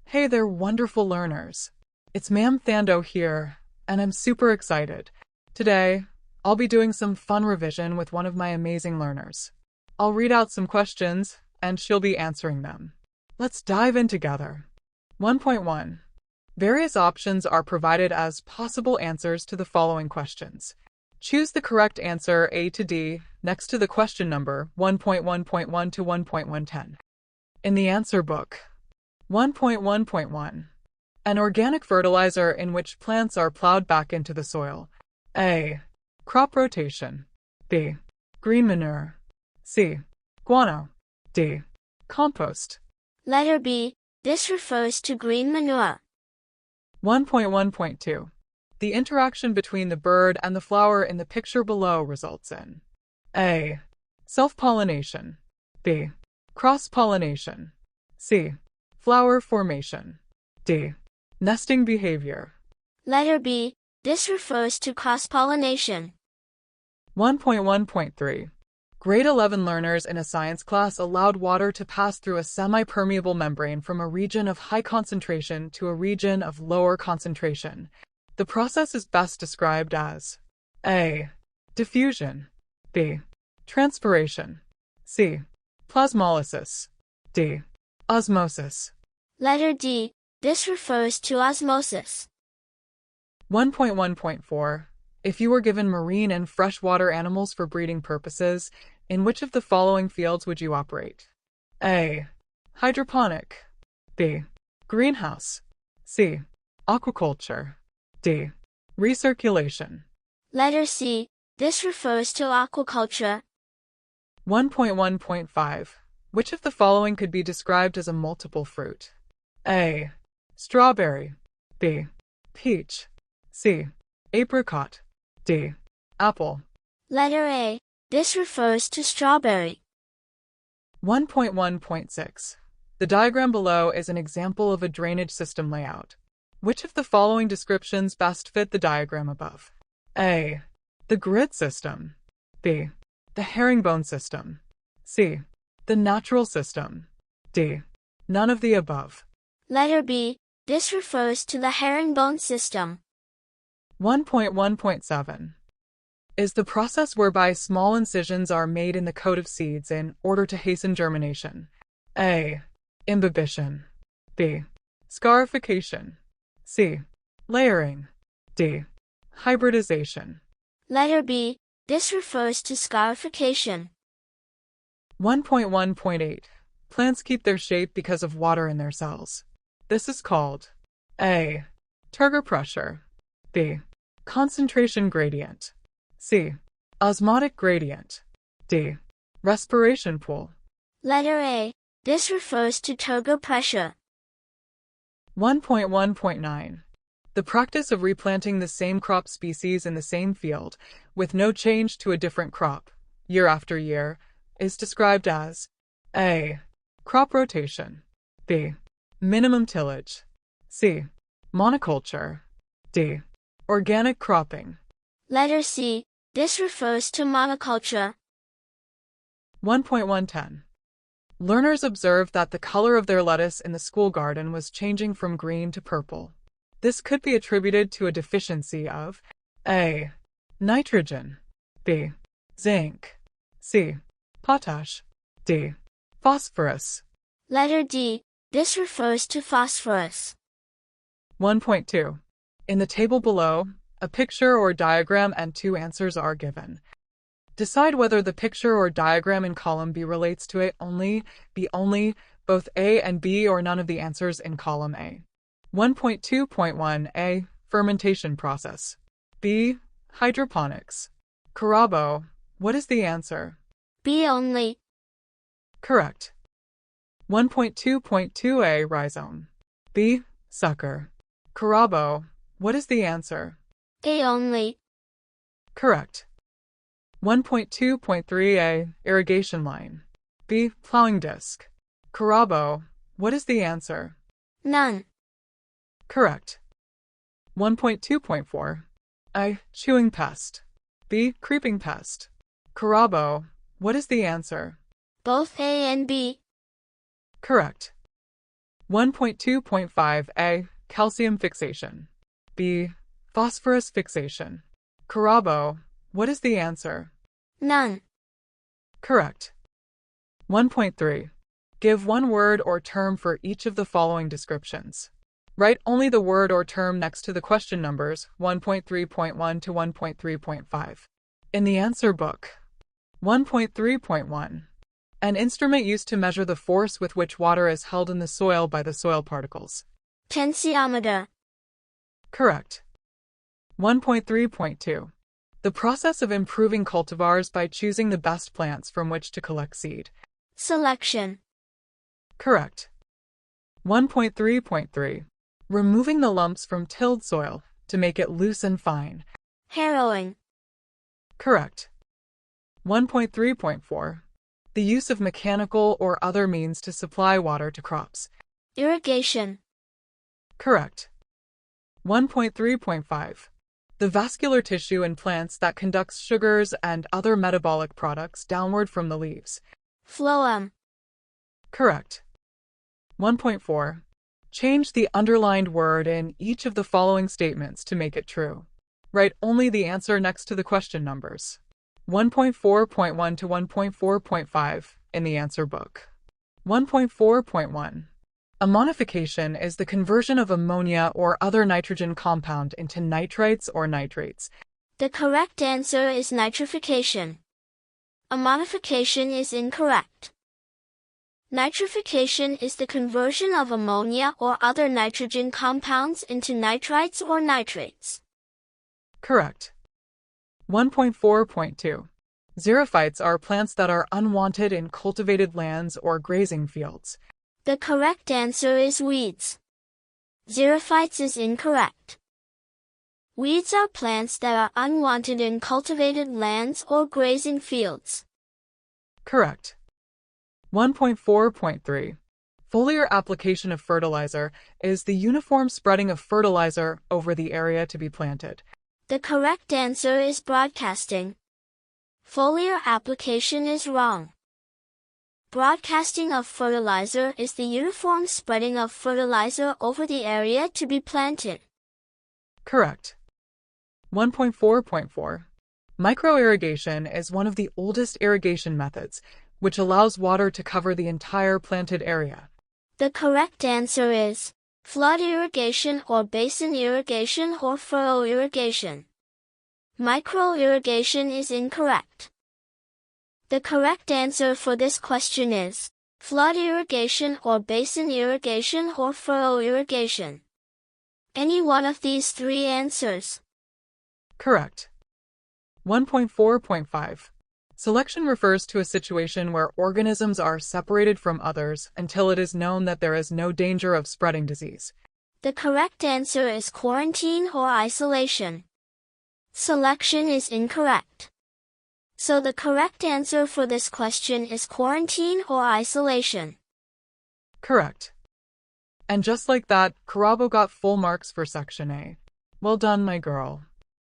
Hey there, wonderful learners. It's Ma'am Thando here, and I'm super excited. Today, I'll be doing some fun revision with one of my amazing learners. I'll read out some questions, and she'll be answering them. Let's dive in together. 1.1. Various options are provided as possible answers to the following questions. Choose the correct answer A to D next to the question number 1.1.1 to 1.110. In the answer book. 1.1.1. An organic fertilizer in which plants are plowed back into the soil. A. Crop rotation. B. Green manure. C. Guano. D. Compost. Letter B. This refers to green manure. 1.1.2. The interaction between the bird and the flower in the picture below results in A. Self-pollination. B. Cross-pollination. C. Flower formation. D. Nesting behavior. Letter B. This refers to cross-pollination. 1.1.3. Grade 11 learners in a science class allowed water to pass through a semi-permeable membrane from a region of high concentration to a region of lower concentration. The process is best described as A. Diffusion. B. Transpiration. C. Plasmolysis. D. Osmosis. Letter D. This refers to osmosis. 1.1.4. If you were given marine and freshwater animals for breeding purposes, in which of the following fields would you operate? A. Hydroponic. B. Greenhouse. C. Aquaculture. D. Recirculation. Letter C. This refers to aquaculture. 1.1.5. Which of the following could be described as a multiple fruit? A. Strawberry. B. Peach. C. Apricot. D. Apple. Letter A. This refers to strawberry. 1.1.6. The diagram below is an example of a drainage system layout. Which of the following descriptions best fit the diagram above? A. The grid system. B. The herringbone system. C. The natural system. D. None of the above. Letter B. This refers to the herringbone system. 1.1.7. Is the process whereby small incisions are made in the coat of seeds in order to hasten germination. A. Imbibition. B. Scarification. C. Layering. D. Hybridization. Letter B. This refers to scarification. 1.1.8. Plants keep their shape because of water in their cells. This is called A. Turgor pressure. B. Concentration gradient. C. Osmotic gradient. D. Respiration pool. Letter A. This refers to turgor pressure. 1.1.9. The practice of replanting the same crop species in the same field, with no change to a different crop, year after year, is described as A. Crop rotation. B. Minimum tillage. C. Monoculture. D. Organic cropping. Letter C. This refers to monoculture. 1.110. Learners observed that the color of their lettuce in the school garden was changing from green to purple. This could be attributed to a deficiency of A. Nitrogen. B. Zinc. C. Potash. D. Phosphorus. Letter D. This refers to phosphorus. 1.2. In the table below, a picture or diagram and two answers are given. Decide whether the picture or diagram in column B relates to A only, B only, both A and B, or none of the answers in column A. 1.2.1 A. Fermentation process. B. Hydroponics. Carabo, what is the answer? B only. Correct. 1.2.2 A. Rhizome. B. Sucker. Carabo, what is the answer? A only. Correct. 1.2.3 A. Irrigation line. B. Plowing disc. Carabo, what is the answer? None. Correct. 1.2.4 A. Chewing pest. B. Creeping pest. Carabo, what is the answer? Both A and B. Correct. 1.2.5a. Calcium fixation. B. Phosphorus fixation. Karabo, what is the answer? None. Correct. 1.3. Give one word or term for each of the following descriptions. Write only the word or term next to the question numbers 1.3.1 to 1.3.5 in the answer book. 1.3.1. An instrument used to measure the force with which water is held in the soil by the soil particles. Tensiometer. Correct. 1.3.2. The process of improving cultivars by choosing the best plants from which to collect seed. Selection. Correct. 1.3.3. Removing the lumps from tilled soil to make it loose and fine. Harrowing. Correct. 1.3.4. The use of mechanical or other means to supply water to crops. Irrigation. Correct. 1.3.5. The vascular tissue in plants that conducts sugars and other metabolic products downward from the leaves. Phloem. Correct. 1.4. Change the underlined word in each of the following statements to make it true. Write only the answer next to the question numbers. 1.4.1 to 1.4.5 in the answer book. 1.4.1. Ammonification is the conversion of ammonia or other nitrogen compound into nitrites or nitrates. The correct answer is nitrification. Ammonification is incorrect. Nitrification is the conversion of ammonia or other nitrogen compounds into nitrites or nitrates. Correct. 1.4.2. Xerophytes are plants that are unwanted in cultivated lands or grazing fields. The correct answer is weeds. Xerophytes is incorrect. Weeds are plants that are unwanted in cultivated lands or grazing fields. Correct. 1.4.3. Foliar application of fertilizer is the uniform spreading of fertilizer over the area to be planted. The correct answer is broadcasting. Foliar application is wrong. Broadcasting of fertilizer is the uniform spreading of fertilizer over the area to be planted. Correct. 1.4.4. Microirrigation is one of the oldest irrigation methods, which allows water to cover the entire planted area. The correct answer is flood irrigation or basin irrigation or furrow irrigation. Microirrigation is incorrect. The correct answer for this question is flood irrigation or basin irrigation or furrow irrigation. Any one of these three answers. Correct. 1.4.5. Selection refers to a situation where organisms are separated from others until it is known that there is no danger of spreading disease. The correct answer is quarantine or isolation. Selection is incorrect. So the correct answer for this question is quarantine or isolation. Correct. And just like that, Karabo got full marks for Section A. Well done, my girl.